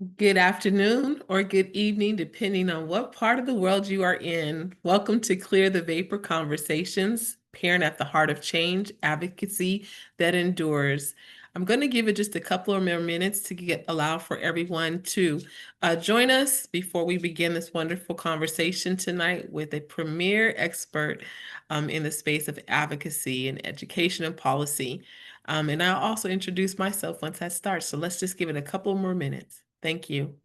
Good afternoon or good evening, depending on what part of the world you are in. Welcome to Clear the Vapor Conversations, Parent at the Heart of Change, Advocacy that Endures. I'm going to give it just a couple of more minutes to allow for everyone to join us before we begin this wonderful conversation tonight with a premier expert in the space of advocacy and education and policy. And I'll also introduce myself once I start. So let's just give it a couple more minutes. Thank you.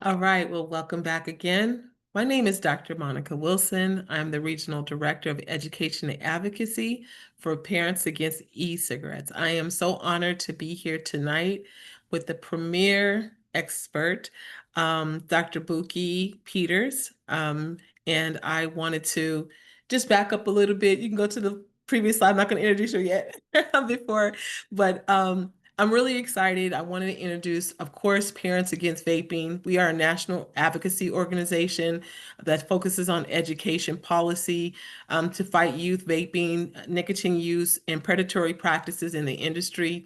All right, well, welcome back again. My name is Dr. Monica Wilson. I'm the Regional Director of Education and Advocacy for Parents Against E-Cigarettes. I am so honored to be here tonight with the premier expert, Dr. Buki Peters. And I wanted to just back up a little bit. You can go to the previous slide. I'm not going to introduce her yet before, but I'm really excited. I wanted to introduce, of course, Parents Against Vaping. We are a national advocacy organization that focuses on education policy to fight youth vaping, nicotine use, and predatory practices in the industry.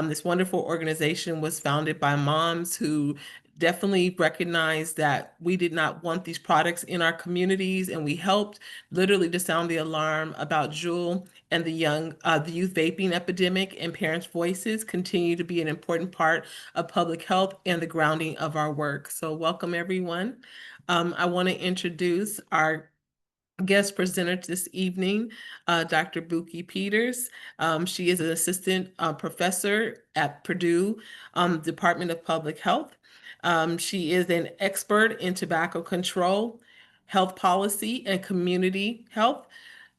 This wonderful organization was founded by moms who definitely recognized that we did not want these products in our communities, and we helped literally to sound the alarm about Juul and the youth vaping epidemic, and parents' voices continue to be an important part of public health and the grounding of our work. So welcome everyone. I want to introduce our guest presenter this evening, Dr. Buki Peters. She is an assistant professor at Purdue Department of Public Health. She is an expert in tobacco control, health policy, and community health.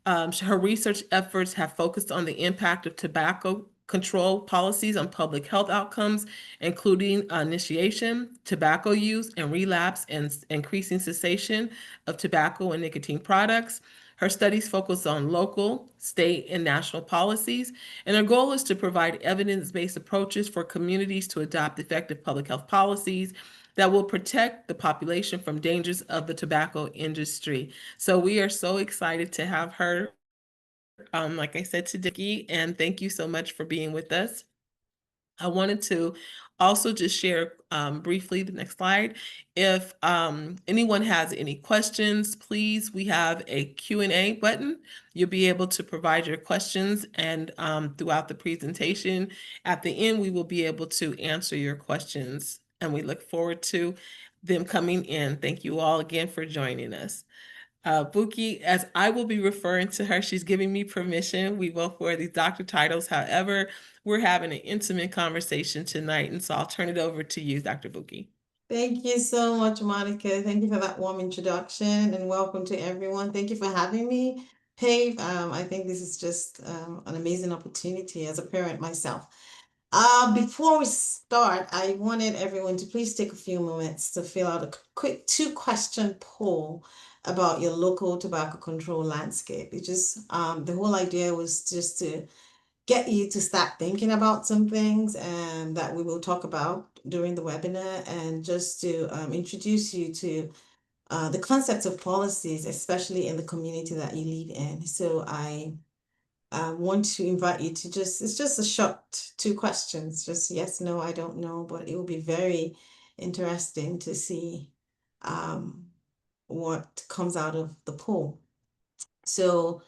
Her research efforts have focused on the impact of tobacco control policies on public health outcomes, including initiation, tobacco use, and relapse, and increasing cessation of tobacco and nicotine products. Her studies focus on local, state, and national policies, and her goal is to provide evidence-based approaches for communities to adopt effective public health policies that will protect the population from dangers of the tobacco industry. So we are so excited to have her, like I said, to Dickie, and thank you so much for being with us. I wanted to also just share briefly the next slide. If anyone has any questions, please, we have a Q&A button. You'll be able to provide your questions, and throughout the presentation, at the end, we will be able to answer your questions, and we look forward to them coming in. Thank you all again for joining us. Buki, as I will be referring to her, she's giving me permission. We both wear these doctor titles. However, we're having an intimate conversation tonight, and so I'll turn it over to you, Dr. Buki. Thank you so much, Monica. Thank you for that warm introduction and welcome to everyone. Thank you for having me, Pave. I think this is just an amazing opportunity as a parent myself. Before we start, I wanted everyone to please take a few moments to fill out a quick two-question poll about your local tobacco control landscape. It just the whole idea was just to get you to start thinking about some things and that we will talk about during the webinar, and just to introduce you to the concepts of policies, especially in the community that you live in. So I want to invite you to it's just a short two questions, just yes, no, I don't know, but it will be very interesting to see what comes out of the poll. So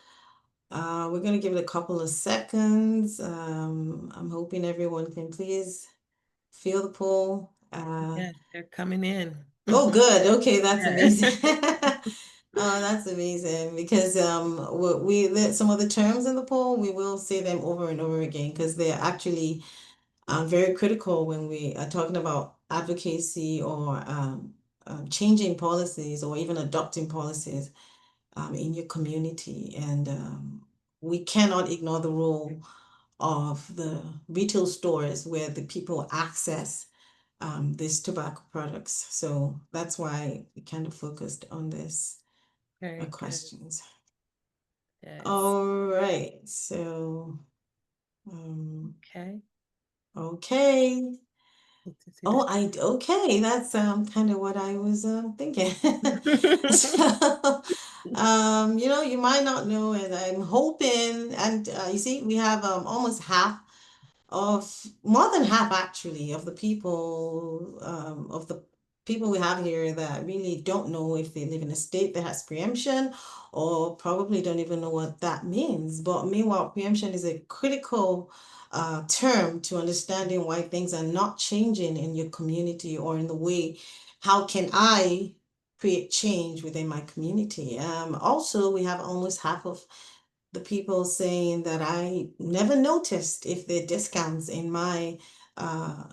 we're going to give it a couple of seconds. I'm hoping everyone can please feel the poll. Yes, they're coming in. Oh, good. Okay, that's Yeah. amazing. Oh, that's amazing because some of the terms in the poll, we will say them over and over again because they're actually very critical when we are talking about advocacy or changing policies or even adopting policies in your community. And we cannot ignore the role of the retail stores where the people access these tobacco products. So that's why we kind of focused on this Very good. questions. Yes. All right. So, um, Okay. okay. Let's see Oh, that. okay. That's kind of what I was thinking. So, you might not know, and I'm hoping, and you see, we have almost half of more than half actually of the people we have here that really don't know if they live in a state that has preemption or probably don't even know what that means. But meanwhile, preemption is a critical term to understanding why things are not changing in your community or in the way how can I create change within my community. Also, we have almost half of the people saying that I never noticed if there are discounts in my uh,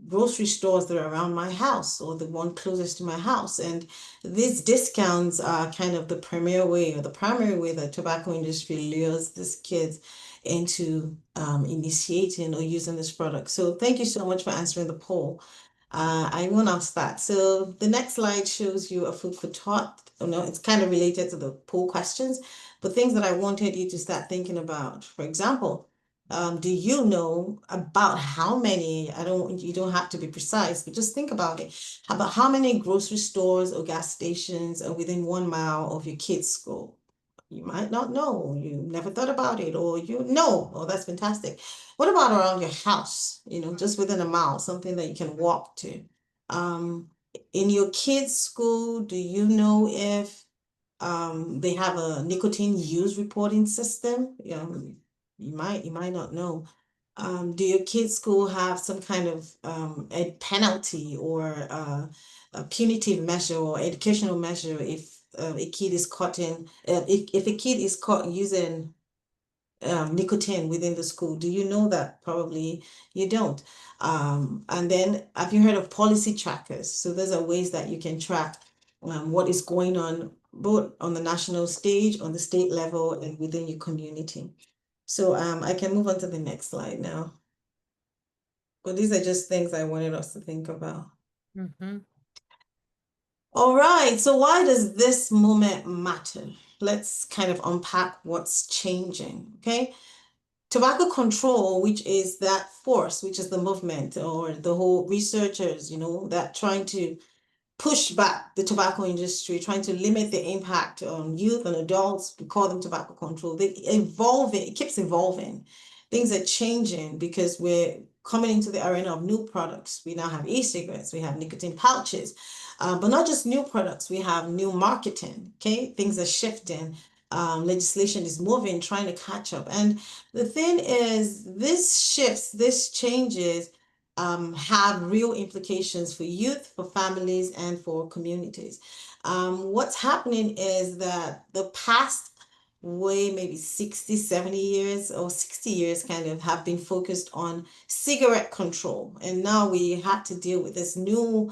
grocery stores that are around my house or the one closest to my house. And these discounts are kind of the premier way or the primary way the tobacco industry lures these kids into initiating or using this product. So thank you so much for answering the poll. I won't ask that. So the next slide shows you a food for thought. Oh, no, it's kind of related to the poll questions, but things that I wanted you to start thinking about. For example, do you know about how many, you don't have to be precise, but just think about it. About how many grocery stores or gas stations are within 1 mile of your kid's school? You might not know, you never thought about it, or you know, oh, that's fantastic. What about around your house? Just within a mile, something that you can walk to. Um, in your kids' school, do you know if they have a nicotine use reporting system? You might not know. Do your kids' school have some kind of a penalty or a punitive measure or educational measure if a kid is caught if a kid is caught using nicotine within the school? Do you know that? Probably you don't. And then have you heard of policy trackers? So those are ways that you can track what is going on both on the national stage, on the state level, and within your community. So I can move on to the next slide now. But these are just things I wanted us to think about. Mm-hmm. All right, so why does this moment matter? Let's kind of unpack what's changing, okay? Tobacco control, which is that force, which is the movement or the whole researchers, that trying to push back the tobacco industry, trying to limit the impact on youth and adults. We call them tobacco control. They evolve it keeps evolving. Things are changing because we're coming into the arena of new products. We now have e-cigarettes, we have nicotine pouches, but not just new products, we have new marketing. Okay, things are shifting. Legislation is moving, trying to catch up. And the thing is, this shifts, this changes have real implications for youth, for families, and for communities. What's happening is that the past way, maybe 60, 70 years or 60 years kind of have been focused on cigarette control. And now we had to deal with this new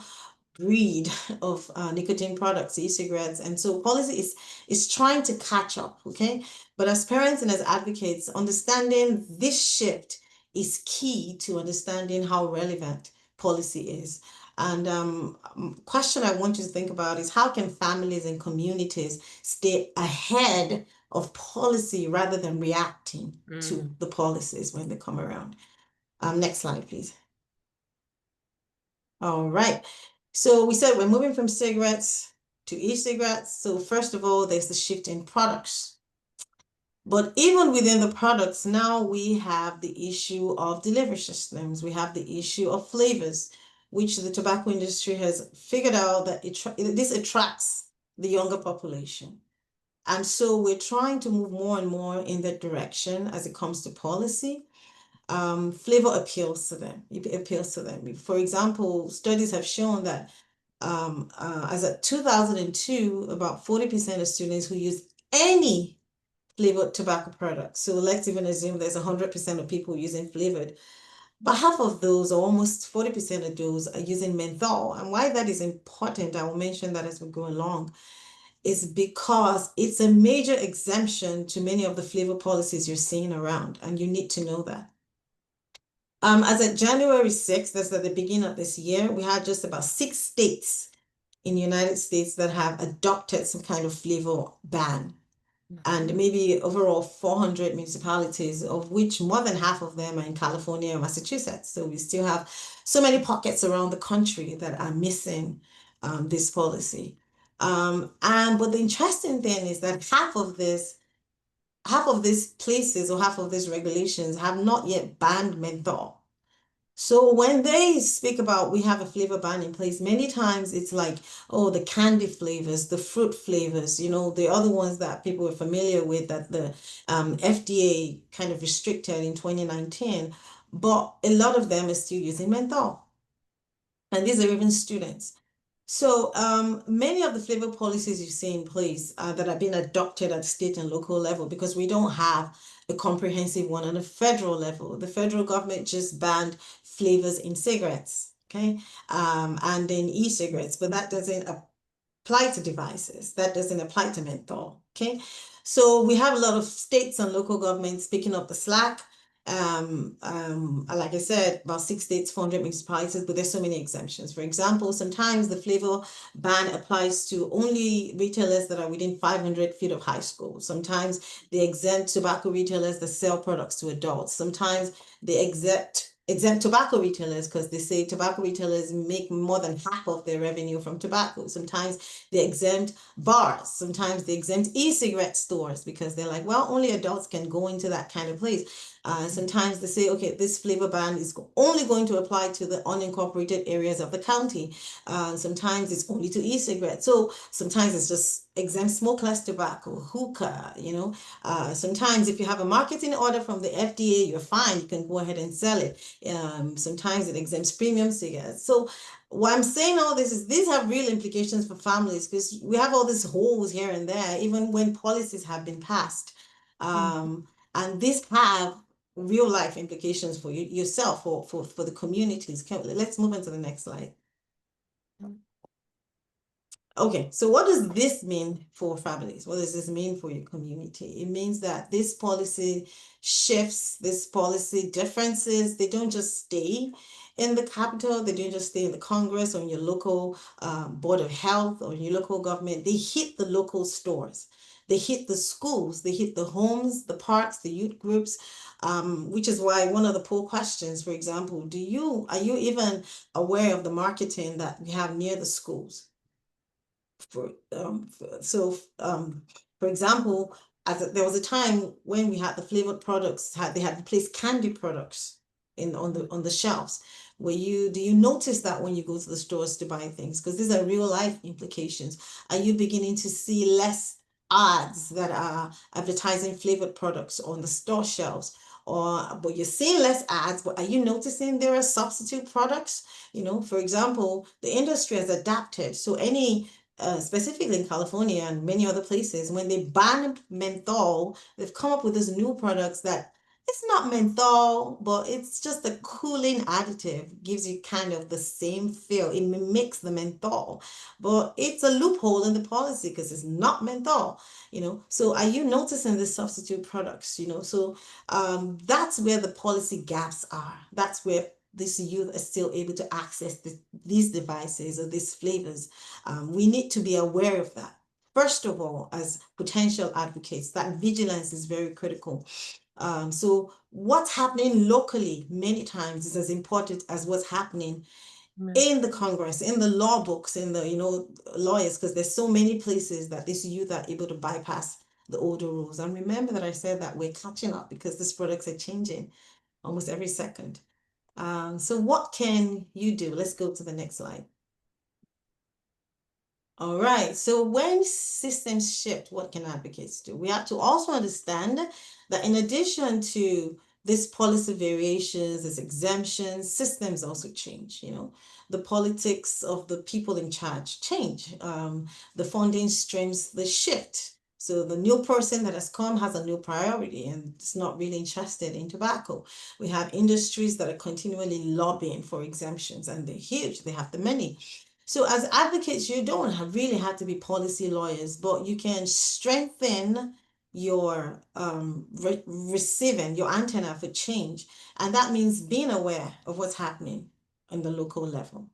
breed of nicotine products, e-cigarettes, and so policy is trying to catch up. Okay, but as parents and as advocates, understanding this shift is key to understanding how relevant policy is. And question I want you to think about is how can families and communities stay ahead of policy rather than reacting to Mm. the policies when they come around. Next slide, please. All right. So we said we're moving from cigarettes to e-cigarettes. So first of all, there's the shift in products. But even within the products, now we have the issue of delivery systems. We have the issue of flavors, which the tobacco industry has figured out that this attracts the younger population. And so we're trying to move more and more in that direction as it comes to policy. Flavor appeals to them. It appeals to them. For example, studies have shown that as of 2002, about 40% of students who use any flavored tobacco products. So let's even assume there's 100% of people using flavored, but half of those, or almost 40% of those, are using menthol. And why that is important, I will mention that as we go along, is because it's a major exemption to many of the flavor policies you're seeing around, and you need to know that. As of January 6th, that's at the beginning of this year, we had just about 6 states in the United States that have adopted some kind of flavor ban. and maybe overall 400 municipalities, of which more than half of them are in California and Massachusetts. So we still have so many pockets around the country that are missing this policy. And but the interesting thing is that half of these places or half of these regulations have not yet banned menthol. So when they speak about we have a flavor ban in place, many times it's like, oh, the candy flavors, the fruit flavors, the other ones that people are familiar with that the FDA kind of restricted in 2019. But a lot of them are still using menthol. And these are even students. So many of the flavor policies you see in place that are being adopted at state and local level because we don't have a comprehensive one on a federal level. The federal government just banned flavors in cigarettes, okay, and in e-cigarettes, but that doesn't apply to devices. That doesn't apply to menthol. Okay. So we have a lot of states and local governments picking up the slack. Like I said, about 6 states, 400 municipalities, but there's so many exemptions. For example, sometimes the flavor ban applies to only retailers that are within 500 feet of high school. Sometimes they exempt tobacco retailers that sell products to adults. Sometimes they exempt tobacco retailers because they say tobacco retailers make more than half of their revenue from tobacco. Sometimes they exempt bars. Sometimes they exempt e-cigarette stores because they're like, well, only adults can go into that kind of place. Sometimes they say, okay, this flavor ban is only going to apply to the unincorporated areas of the county. Sometimes it's only to e-cigarettes. So sometimes it's just exempt smokeless tobacco, hookah. Sometimes if you have a marketing order from the FDA, you're fine. You can go ahead and sell it. Sometimes it exempts premium cigarettes. So why I'm saying all this is these have real implications for families because we have all these holes here and there, even when policies have been passed. And these have real life implications for yourself, for the communities. Let's move on to the next slide. Okay, so what does this mean for families? What does this mean for your community? It means that this policy shifts, this policy differences, they don't just stay in the capital, they don't just stay in the Congress or in your local Board of Health or your local government. They hit the local stores. They hit the schools, they hit the homes, the parks, the youth groups, which is why one of the poll questions, for example, are you even aware of the marketing that we have near the schools? For example, there was a time when we had the flavored products, they had replaced candy products in on the shelves. Do you notice that when you go to the stores to buy things? Because these are real life implications. Are you beginning to see less ads that are advertising flavored products on the store shelves? But you're seeing less ads, but are you noticing there are substitute products? For example, the industry has adapted. So specifically in California and many other places, when they ban menthol, they've come up with these new products that it's not menthol, but it's just a cooling additive, gives you kind of the same feel. It mimics the menthol, but it's a loophole in the policy because it's not menthol. So are you noticing the substitute products? So that's where the policy gaps are. That's where this youth are still able to access these devices or these flavors. We need to be aware of that. First of all, as potential advocates, that vigilance is very critical. So what's happening locally many times is as important as what's happening in the Congress, in the law books, in the lawyers, because there's so many places that this youth are able to bypass the older rules. And remember that I said that we're catching up because these products are changing almost every second. So what can you do? Let's go to the next slide. All right. So when systems shift, what can advocates do? We have to also understand that in addition to these policy variations, these exemptions, systems also change. The politics of the people in charge change. The funding streams, they shift. So the new person that has come has a new priority and it's not really interested in tobacco. We have industries that are continually lobbying for exemptions and they're huge. They have the money. So as advocates, you don't really have to be policy lawyers, but you can strengthen your receiving, your antenna for change. And that means being aware of what's happening on the local level.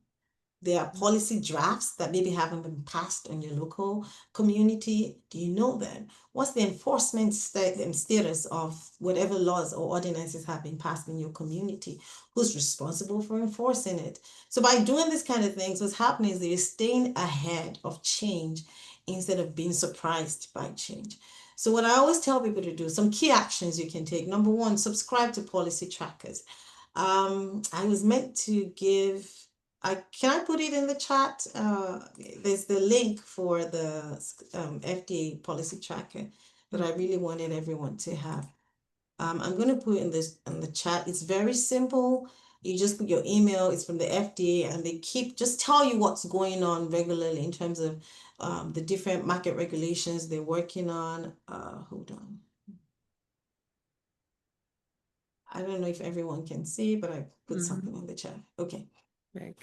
There are policy drafts that maybe haven't been passed on your local community. Do you know them? What's the enforcement status of whatever laws or ordinances have been passed in your community? Who's responsible for enforcing it? So by doing this kind of things, what's happening is they're staying ahead of change instead of being surprised by change. So what I always tell people to do, some key actions you can take. Number one, subscribe to policy trackers. I was meant to give, can I put it in the chat? There's the link for the FDA policy tracker that I really wanted everyone to have. I'm going to put in this in the chat. It's very simple. You just put your email, it's from the FDA, and they keep just tell you what's going on regularly in terms of the different market regulations they're working on. Hold on. I don't know if everyone can see, but I put something in the chat. Okay. Right.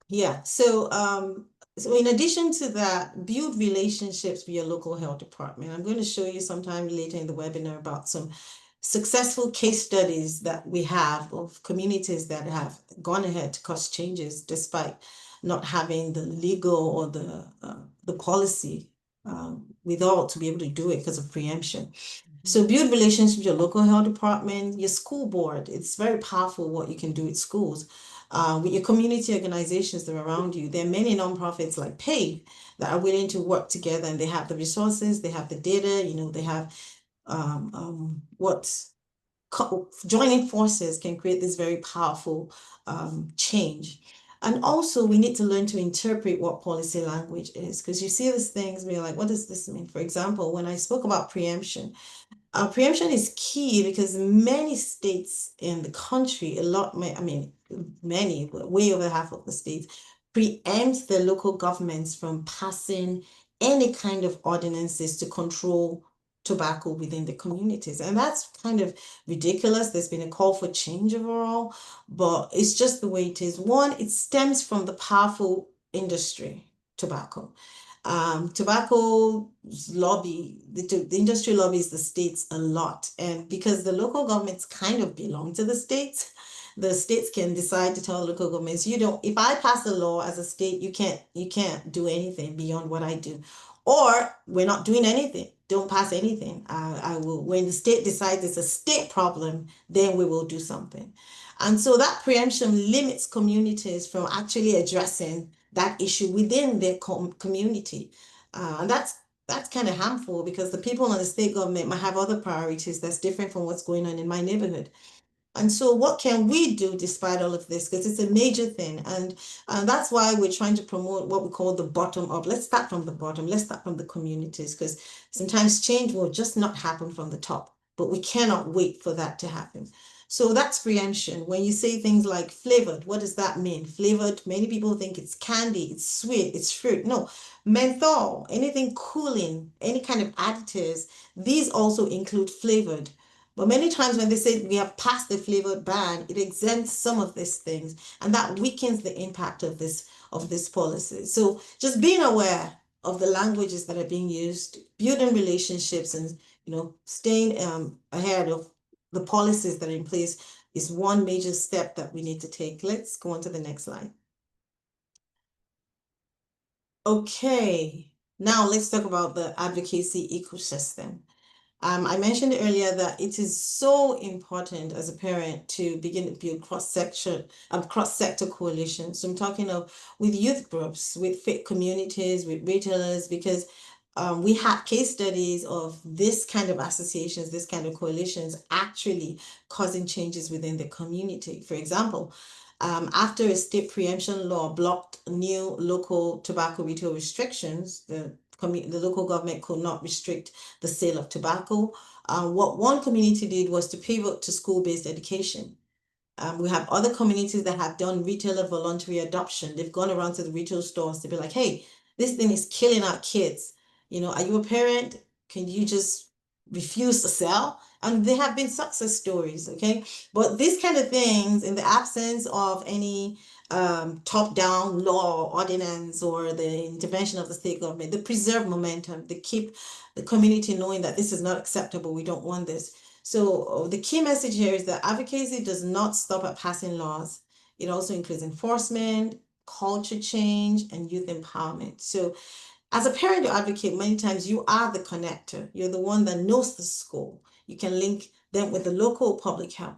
Yeah. So in addition to that, build relationships with your local health department. I'm going to show you sometime later in the webinar about some successful case studies that we have of communities that have gone ahead to cause changes despite not having the legal or the policy without to be able to do it because of preemption. So build relationships with your local health department, your school board. It's very powerful what you can do with schools. With your community organizations that are around you. There are many nonprofits like PAVE that are willing to work together, and they have the resources, they have the data, they have what joining forces can create this very powerful change. And also, we need to learn to interpret what policy language is, because you see these things, we're like, what does this mean? For example, when I spoke about preemption, preemption is key because many states in the country, many, way over half of the states, preempt the local governments from passing any kind of ordinances to control tobacco within the communities. And that's kind of ridiculous. There's been a call for change overall, but it's just the way it is. One, it stems from the powerful industry, tobacco. Tobacco lobby, the industry lobbies the states a lot. And because the local governments kind of belong to the states can decide to tell local governments, if I pass a law as a state, you can't do anything beyond what I do. Or we're not doing anything. Don't pass anything. I will, when the state decides it's a state problem, then we will do something. And so that preemption limits communities from actually addressing that issue within their community. And that's kind of harmful because the people in the state government might have other priorities that's different from what's going on in my neighborhood. And so what can we do despite all of this? Because it's a major thing. And that's why we're trying to promote what we call the bottom up. Let's start from the bottom. Let's start from the communities, because sometimes change will just not happen from the top, but we cannot wait for that to happen. So that's preemption. When you say things like flavored, what does that mean? Flavored, many people think it's candy, it's sweet, it's fruit. No, menthol, anything cooling, any kind of additives, these also include flavored. But many times when they say we have passed the flavored ban, it exempts some of these things, and that weakens the impact of this policy. So just being aware of the languages that are being used, building relationships, and staying ahead of the policies that are in place is one major step that we need to take. Let's go on to the next slide. Okay, now let's talk about the advocacy ecosystem. I mentioned earlier that it is so important as a parent to begin to build cross-sector coalitions. So I'm talking of with youth groups, with faith communities, with retailers, because we have case studies of this kind of associations, this kind of coalitions actually causing changes within the community. For example, after a state preemption law blocked new local tobacco retail restrictions, the local government could not restrict the sale of tobacco. What one community did was to pivot to school-based education. We have other communities that have done retailer voluntary adoption. They've gone around to the retail stores to be like, hey, this thing is killing our kids. Are you a parent? Can you just refuse to sell? And there have been success stories, okay? But these kind of things, in the absence of any top-down law or ordinance or the intervention of the state government, they preserve momentum. They keep the community knowing that this is not acceptable. We don't want this. So the key message here is that advocacy does not stop at passing laws. It also includes enforcement, culture change, and youth empowerment. So as a parent or advocate, many times you are the connector. You're the one that knows the school. You can link them with the local public health.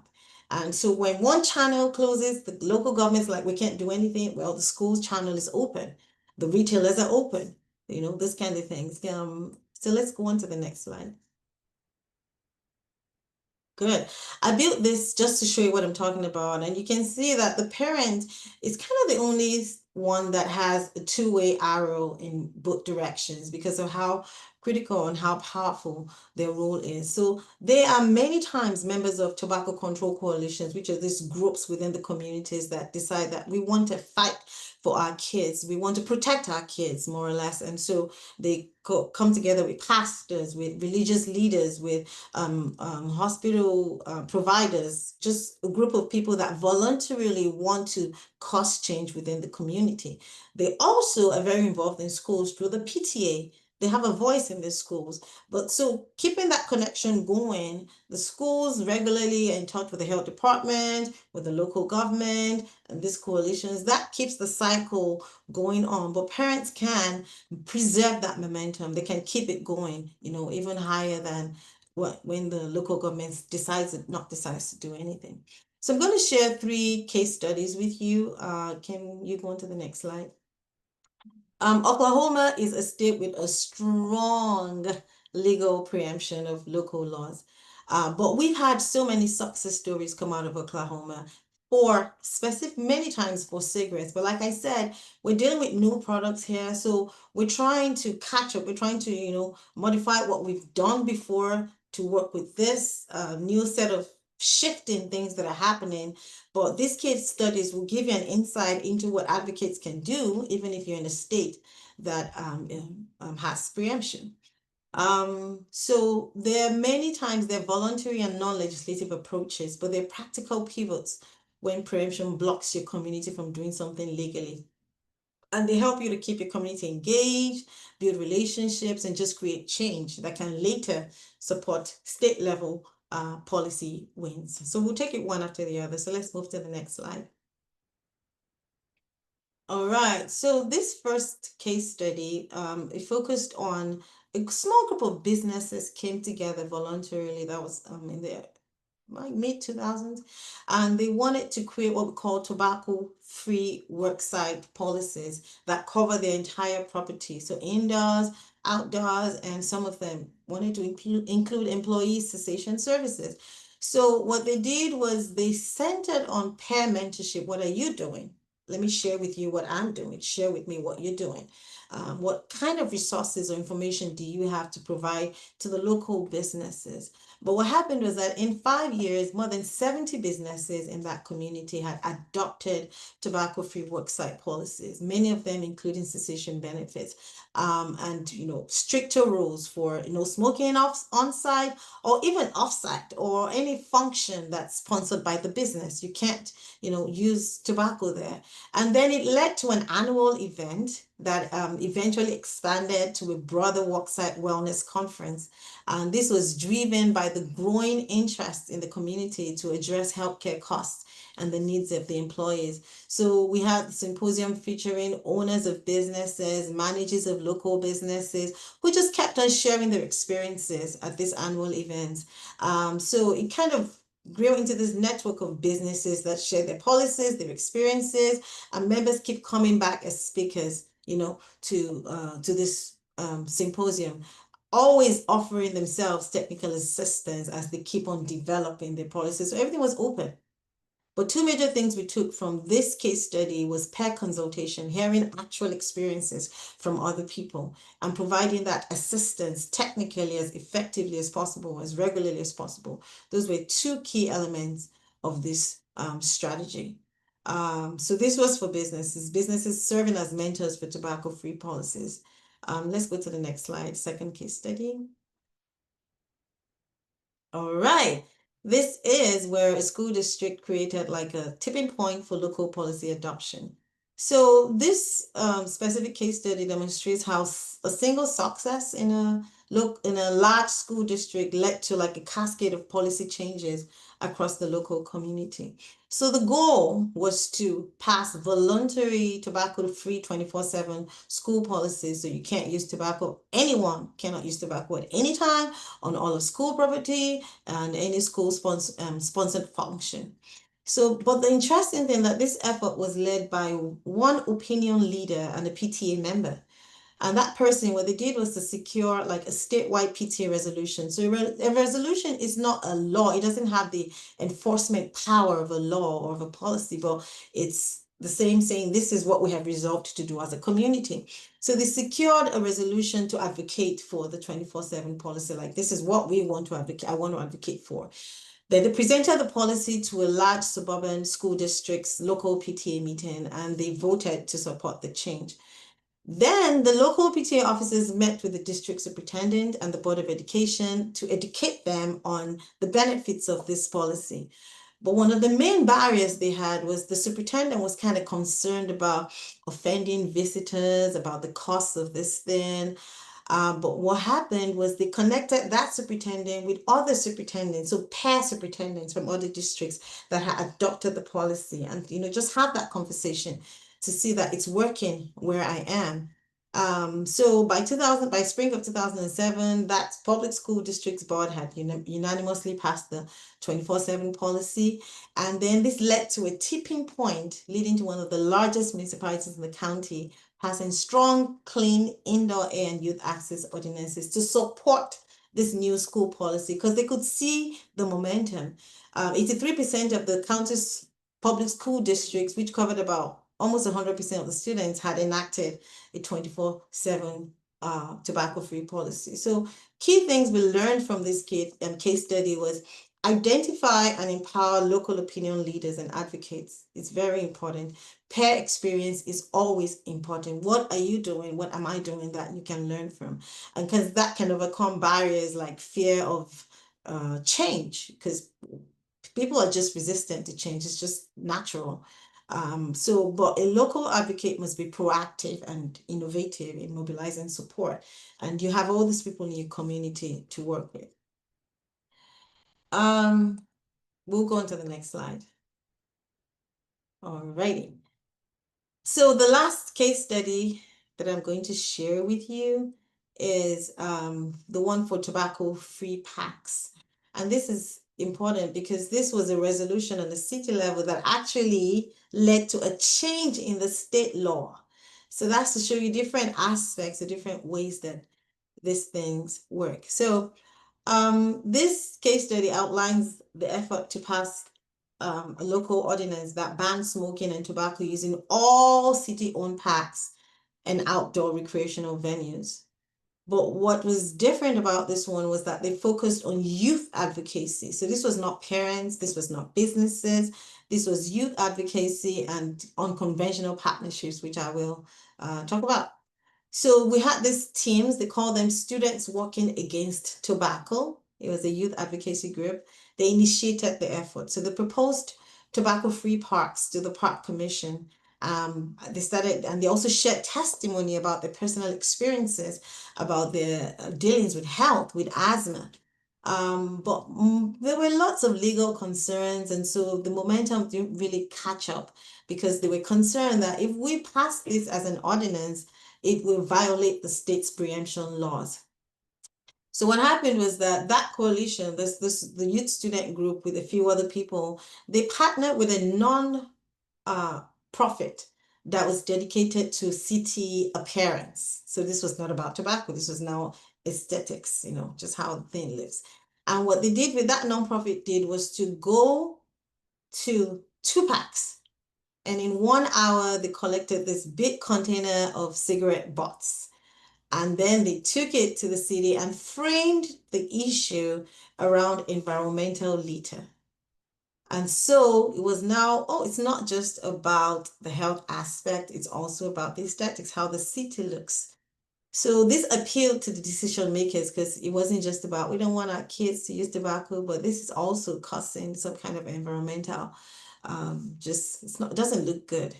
And so when one channel closes, the local government's like, we can't do anything. Well, the school's channel is open. The retailers are open. This kind of things. So let's go on to the next slide. Good. I built this just to show you what I'm talking about. And you can see that the parent is kind of the only one that has a two-way arrow in both directions because of how critical and how powerful their role is. So they are many times members of tobacco control coalitions, which are these groups within the communities that decide that we want to fight for our kids. We want to protect our kids, more or less. And so they come together with pastors, with religious leaders, with hospital providers, just a group of people that voluntarily want to cause change within the community. They also are very involved in schools through the PTA. They have a voice in the schools. But so keeping that connection going, the schools regularly are in touch with the health department, with the local government, and these coalitions. That keeps the cycle going on. But parents can preserve that momentum. They can keep it going, even higher than when the local government decides to do anything. So I'm going to share 3 case studies with you. Can you go on to the next slide? Oklahoma is a state with a strong legal preemption of local laws. But we've had so many success stories come out of Oklahoma for specific, many times for cigarettes. But like I said, we're dealing with new products here. So we're trying to catch up. We're trying to, modify what we've done before to work with this new set of shifting things that are happening. But these case studies will give you an insight into what advocates can do, even if you're in a state that has preemption. So there are many times they're voluntary and non-legislative approaches, but they're practical pivots when preemption blocks your community from doing something legally. And they help you to keep your community engaged, build relationships, and just create change that can later support state level policy wins. So we'll take it one after the other. So let's move to the next slide. All right, so this first case study, it focused on a small group of businesses came together voluntarily. That was in the mid 2000s, and they wanted to create what we call tobacco-free worksite policies that cover their entire property. So indoors, outdoors, and some of them wanted to include employee cessation services. So what they did was they centered on peer mentorship. What are you doing? Let me share with you what I'm doing. Share with me what you're doing. What kind of resources or information do you have to provide to the local businesses? But what happened was that in 5 years, more than 70 businesses in that community had adopted tobacco-free worksite policies, many of them including cessation benefits, and stricter rules for smoking on site or even off-site or any function that's sponsored by the business. You can't use tobacco there. And then it led to an annual event that eventually expanded to a broader worksite wellness conference. And this was driven by the growing interest in the community to address healthcare costs and the needs of the employees. So we had the symposium featuring owners of businesses, managers of local businesses, who just kept on sharing their experiences at this annual event. So it kind of grew into this network of businesses that share their policies, their experiences, and members keep coming back as speakers, to this symposium, always offering themselves technical assistance as they keep on developing their policies. So everything was open. But 2 major things we took from this case study was peer consultation, hearing actual experiences from other people, and providing that assistance technically as effectively as possible, as regularly as possible. Those were 2 key elements of this strategy. So this was for businesses serving as mentors for tobacco-free policies. Let's go to the next slide, second case study. All right. This is where a school district created like a tipping point for local policy adoption. So this specific case study demonstrates how a single success in a large school district led to like a cascade of policy changes across the local community. So the goal was to pass voluntary tobacco-free 24/7 school policies. So you can't use tobacco. Anyone cannot use tobacco at any time on all of school property and any school sponsored function. So, but the interesting thing that this effort was led by one opinion leader and a PTA member. And that person, what they did was to secure like a statewide PTA resolution. So a resolution is not a law. It doesn't have the enforcement power of a law or of a policy, but it's the same saying, this is what we have resolved to do as a community. So they secured a resolution to advocate for the 24/7 policy. Like, this is what we want to advocate. I want to advocate for. Then they presented the policy to a large suburban school district's local PTA meeting, and they voted to support the change. Then the local PTA officers met with the district superintendent and the Board of Education to educate them on the benefits of this policy. But one of the main barriers they had was the superintendent was kind of concerned about offending visitors, about the cost of this thing. But what happened was they connected that superintendent with other superintendents, so pair superintendents from other districts that had adopted the policy, and just have that conversation to see that it's working where I am. So by spring of 2007, that public school districts board had unanimously passed the 24/7 policy. And then this led to a tipping point, leading to one of the largest municipalities in the county passing strong, clean indoor air and youth access ordinances to support this new school policy because they could see the momentum. 83% of the county's public school districts, which covered about almost 100% of the students, had enacted a 24/7 tobacco-free policy. So key things we learned from this case study was identify and empower local opinion leaders and advocates. It's very important. Peer experience is always important. What are you doing? What am I doing that you can learn from? And because that can overcome barriers like fear of change, because people are just resistant to change. It's just natural. But a local advocate must be proactive and innovative in mobilizing support. And you have all these people in your community to work with. We'll go on to the next slide. Alrighty. So the last case study that I'm going to share with you is the one for tobacco-free packs. And this is important because this was a resolution on the city level that actually led to a change in the state law. So that's to show you different aspects, the different ways that these things work. So this case study outlines the effort to pass a local ordinance that bans smoking and tobacco using all city-owned parks and outdoor recreational venues. But what was different about this one was that they focused on youth advocacy. So this was not parents, this was not businesses, this was youth advocacy and unconventional partnerships, which I will talk about. So we had these teams, they call them Students Working Against Tobacco. It was a youth advocacy group. They initiated the effort. So they proposed tobacco-free parks to the Park Commission. They started, and they also shared testimony about their personal experiences, about their dealings with health, with asthma. But there were lots of legal concerns, and so the momentum didn't really catch up because they were concerned that if we pass this as an ordinance, it will violate the state's preemption laws. So what happened was that coalition, the youth student group with a few other people, they partnered with a non-profit that was dedicated to city appearance. So this was not about tobacco. This was now aesthetics, just how the thing lives. And what they did with that nonprofit was to go to two packs. And in 1 hour, they collected this big container of cigarette butts. And then they took it to the city and framed the issue around environmental litter. And so it was now, it's not just about the health aspect, it's also about the aesthetics, how the city looks. So this appealed to the decision makers because it wasn't just about, we don't want our kids to use tobacco, but this is also causing some kind of environmental, it doesn't look good.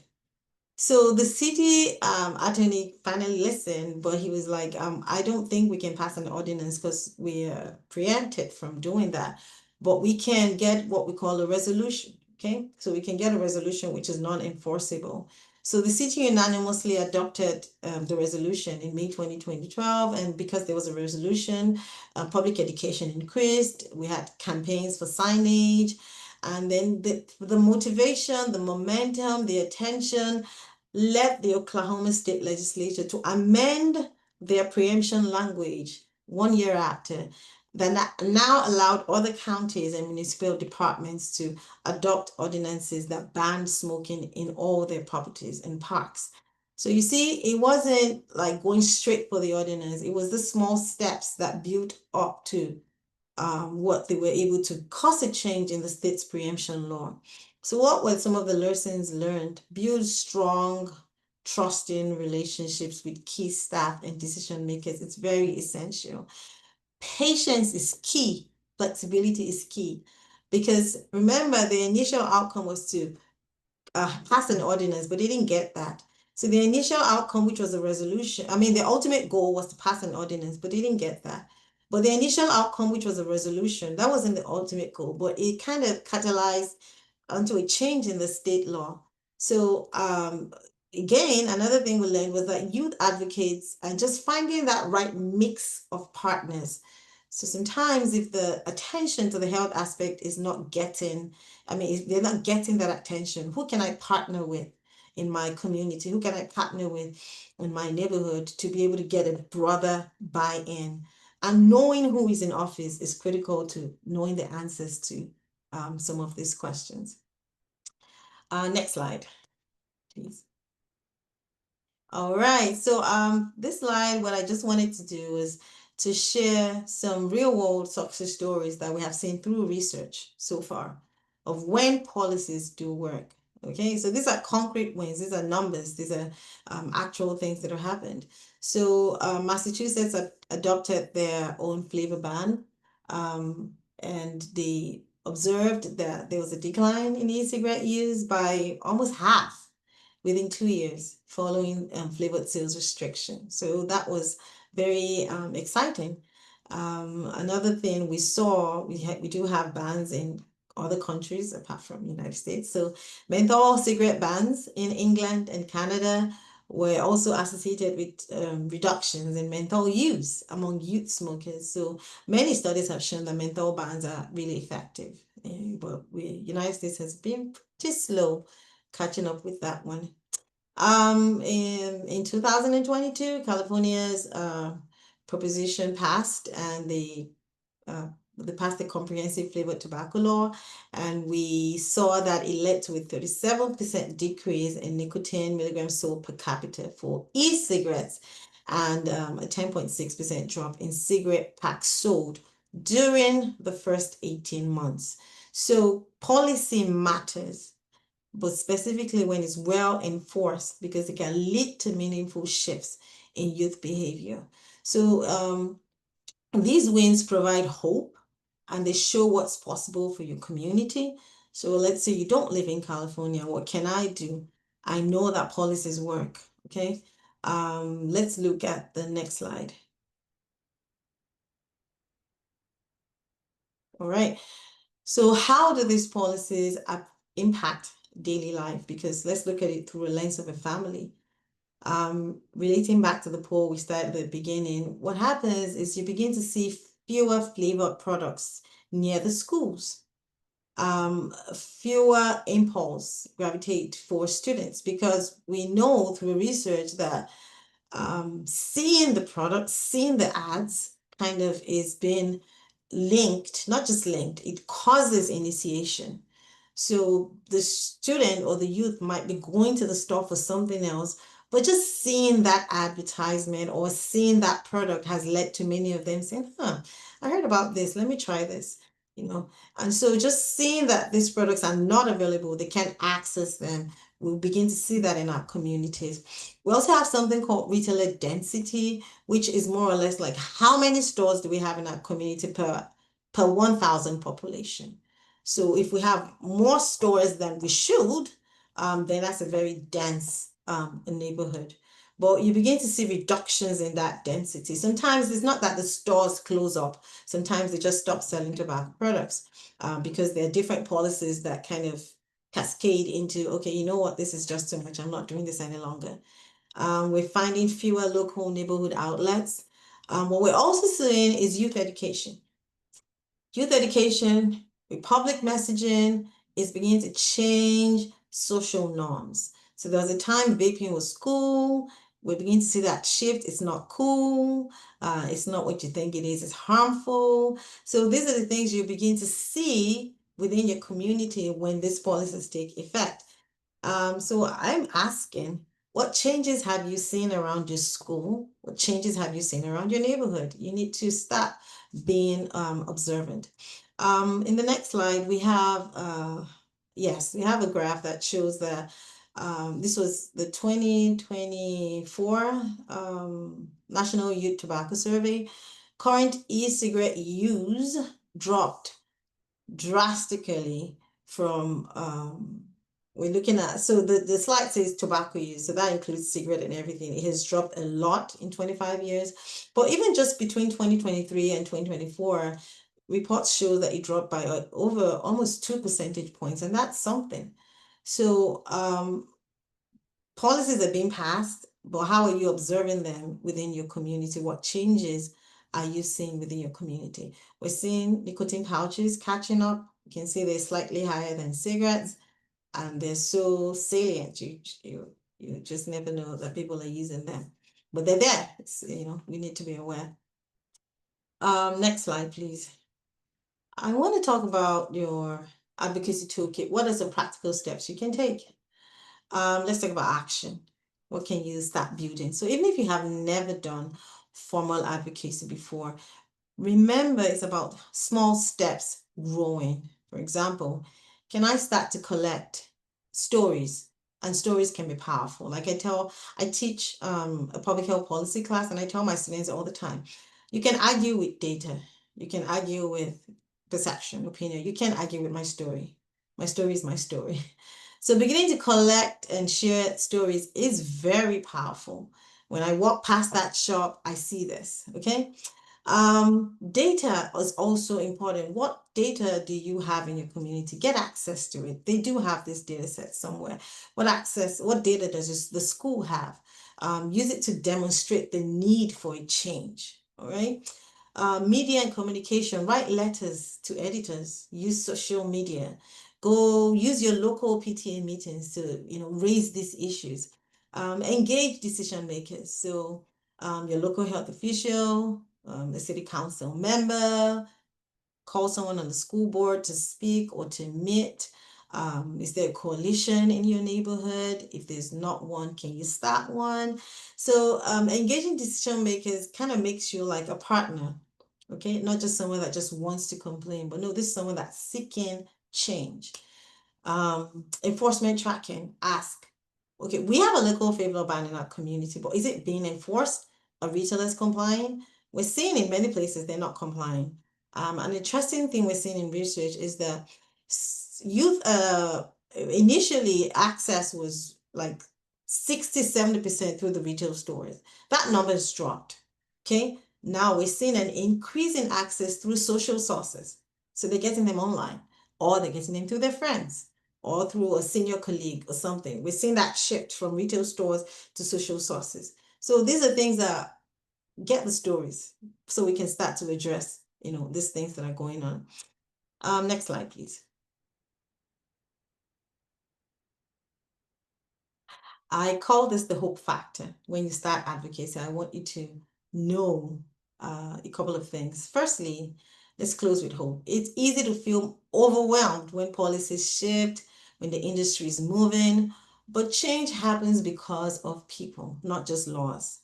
So the city attorney finally listened, but he was like, I don't think we can pass an ordinance because we are preempted from doing that. but we can get what we call a resolution. Okay, so we can get a resolution which is non-enforceable. So the city unanimously adopted the resolution in May 2012, and because there was a resolution, public education increased. We had campaigns for signage, and then the motivation, the momentum, the attention led the Oklahoma State Legislature to amend their preemption language 1 year after that now allowed other counties and municipal departments to adopt ordinances that banned smoking in all their properties and parks. So you see, it wasn't like going straight for the ordinance. It was the small steps that built up to what they were able to cause a change in the state's preemption law. So what were some of the lessons learned? Build strong, trusting relationships with key staff and decision makers. It's very essential. Patience is key. Flexibility is key. Because remember, the initial outcome was to pass an ordinance, but they didn't get that. So the initial outcome, which was a resolution, I mean, the ultimate goal was to pass an ordinance, but they didn't get that. But the initial outcome, which was a resolution, that wasn't the ultimate goal, but it kind of catalyzed onto a change in the state law. So again, another thing we learned was that youth advocates and just finding that right mix of partners. So sometimes if the attention to the health aspect is not getting, I mean, if they're not getting that attention, who can I partner with in my community? Who can I partner with in my neighborhood to be able to get a broader buy-in? And knowing who is in office is critical to knowing the answers to some of these questions. Next slide, please. All right, so this slide, what I just wanted to do is to share some real world success stories that we have seen through research so far of when policies do work. Okay, so these are concrete wins, these are numbers, these are actual things that have happened. So Massachusetts adopted their own flavor ban, and they observed that there was a decline in e-cigarette use by almost half within 2 years following flavored sales restriction. So that was very exciting. Another thing we saw, we do have bans in other countries apart from the United States. So menthol cigarette bans in England and Canada were also associated with reductions in menthol use among youth smokers. So many studies have shown that menthol bans are really effective. But United States has been pretty slow catching up with that one. In 2022, California's proposition passed, and they passed the comprehensive flavored tobacco law, and we saw that it led to a 37% decrease in nicotine milligrams sold per capita for e-cigarettes, and a 10.6% drop in cigarette packs sold during the first 18 months. So policy matters, but specifically when it's well enforced, because it can lead to meaningful shifts in youth behavior. So these wins provide hope, and they show what's possible for your community. So let's say you don't live in California. What can I do? I know that policies work. Okay. Let's look at the next slide. All right. So how do these policies impact daily life? Because let's look at it through a lens of a family. Relating back to the poll we started at the beginning, what happens is you begin to see fewer flavored products near the schools. Fewer impulse gravitate for students, because we know through research that seeing the product, seeing the ads kind of is being linked, not just linked, it causes initiation. So the student or the youth might be going to the store for something else, but just seeing that advertisement or seeing that product has led to many of them saying, I heard about this, let me try this, you know. And so just seeing that these products are not available, they can't access them, we'll begin to see that in our communities. We also have something called retailer density, which is more or less like how many stores do we have in our community per 1,000 population. So if we have more stores than we should, then that's a very dense neighborhood. but you begin to see reductions in that density. Sometimes it's not that the stores close up. Sometimes they just stop selling tobacco products because there are different policies that kind of cascade into, okay, you know what, this is just too much. I'm not doing this any longer. We're finding fewer local neighborhood outlets. What we're also seeing is youth education with public messaging is beginning to change social norms. So there was a time vaping was cool. We're beginning to see that shift. It's not cool. It's not what you think it is. It's harmful. So these are the things you begin to see within your community when these policies take effect. So I'm asking, what changes have you seen around your school? What changes have you seen around your neighborhood? You need to start being observant. In the next slide, we have, yes, we have a graph that shows that this was the 2024 National Youth Tobacco Survey. Current e-cigarette use dropped drastically from we're looking at, so the slide says tobacco use, so that includes cigarette and everything. It has dropped a lot in 25 years, but even just between 2023 and 2024, reports show that it dropped by over almost 2 percentage points, and that's something. So policies are being passed, but how are you observing them within your community? What changes are you seeing within your community? We're seeing nicotine pouches catching up. You can see they're slightly higher than cigarettes, and they're so salient. You just never know that people are using them, but they're there. We need to be aware. Next slide, please. I want to talk about your advocacy toolkit. What are some practical steps you can take? Let's talk about action. What can you start building? So even if you have never done formal advocacy before, remember it's about small steps growing. For example, can I start to collect stories? And stories can be powerful. Like I teach a public health policy class, and I tell my students all the time, you can argue with data, you can argue with perception, opinion, you can't argue with my story. My story is my story. So beginning to collect and share stories is very powerful. When I walk past that shop, I see this, okay? Data is also important. What data do you have in your community? Get access to it. They do have this data set somewhere. What data does the school have? Use it to demonstrate the need for a change, all right? Media and communication, write letters to editors, use social media, go use your local PTA meetings to, raise these issues. Engage decision makers. So your local health official, the city council member, call someone on the school board to speak or to meet. Is there a coalition in your neighborhood? If there's not one, can you start one? So engaging decision makers kind of makes you like a partner, okay? Not just someone that just wants to complain, but no, this is someone that's seeking change. Enforcement tracking, ask, okay, we have a liquor flavor ban in our community, but is it being enforced? Are retailers complying? We're seeing in many places they're not complying. An interesting thing we're seeing in research is that youth, initially access was like 60-70% through the retail stores. That number has dropped, okay? Now we're seeing an increase in access through social sources. So they're getting them online, or they're getting them through their friends, or through a senior colleague or something. We're seeing that shift from retail stores to social sources. So these are things that get the stories so we can start to address, these things that are going on. Next slide, please. I call this the hope factor. When you start advocacy, I want you to know a couple of things. Firstly, let's close with hope. It's easy to feel overwhelmed when policies shift, when the industry is moving, but change happens because of people, not just laws.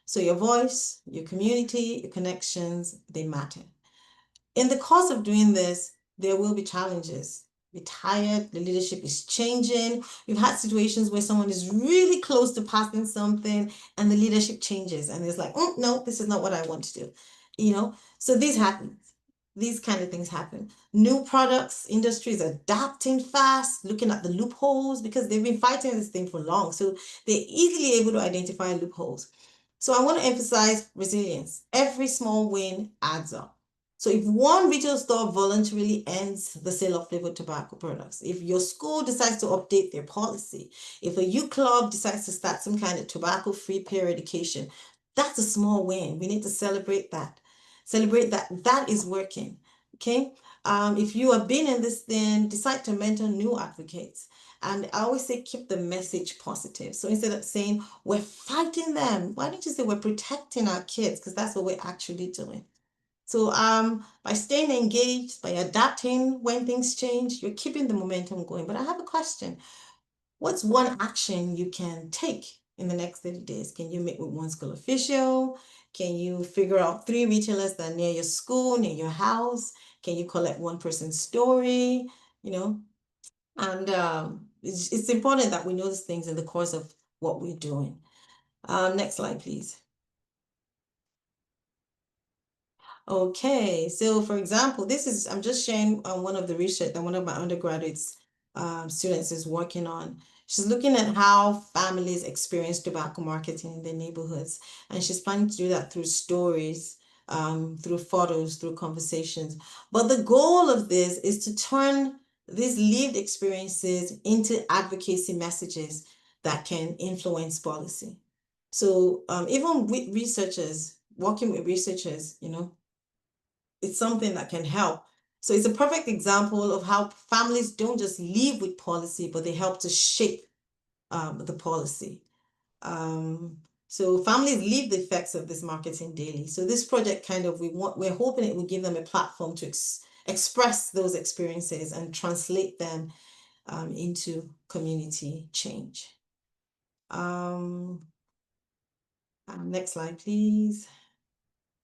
So your voice, your community, your connections, they matter. In the course of doing this, there will be challenges. Be tired, the leadership is changing. We've had situations where someone is really close to passing something and the leadership changes and it's like, no, this is not what I want to do. So this happens. these kind of things happen. New products, industries adapting fast, looking at the loopholes because they've been fighting this thing for long. So they're easily able to identify loopholes. So I want to emphasize resilience. Every small win adds up. So if one retail store voluntarily ends the sale of flavored tobacco products, if your school decides to update their policy, if a youth club decides to start some kind of tobacco-free peer education, that's a small win. We need to celebrate that. Celebrate that that is working. Okay. If you have been in this thing, decide to mentor new advocates. And I always say keep the message positive. So instead of saying we're fighting them, why don't you say we're protecting our kids? Because that's what we're actually doing. So by staying engaged, by adapting when things change, you're keeping the momentum going. But I have a question. What's one action you can take in the next 30 days? Can you meet with one school official? Can you figure out three retailers that are near your school, near your house? Can you collect one person's story? You know, and it's important that we notice things in the course of what we're doing. Next slide, please. Okay, so for example, I'm just sharing one of the research that one of my undergraduates students is working on. She's looking at how families experience tobacco marketing in their neighborhoods, and she's planning to do that through stories, through photos, through conversations. But the goal of this is to turn these lived experiences into advocacy messages that can influence policy. So even with researchers, working with researchers, it's something that can help. So it's a perfect example of how families don't just live with policy, but they help to shape the policy. Um, so families live the effects of this marketing daily. So this project we're hoping it will give them a platform to express those experiences and translate them into community change. Um, Next slide, please.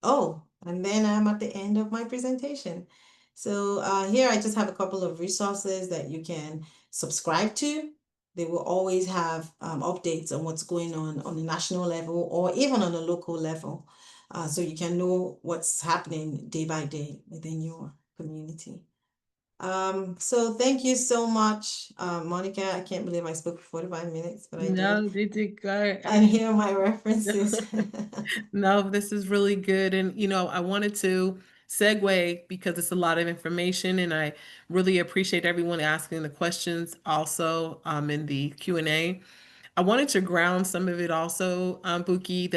Oh, and then I'm at the end of my presentation. So here I just have a couple of resources that you can subscribe to. They will always have updates on what's going on the national level or even on a local level. So you can know what's happening day by day within your community. So thank you so much, Monica. I can't believe I spoke for 45 minutes, but I did. No, did you go? And here are my references. No, this is really good. And, I wanted to segue because it's a lot of information and I really appreciate everyone asking the questions also in the Q&A. I wanted to ground some of it also, Buki,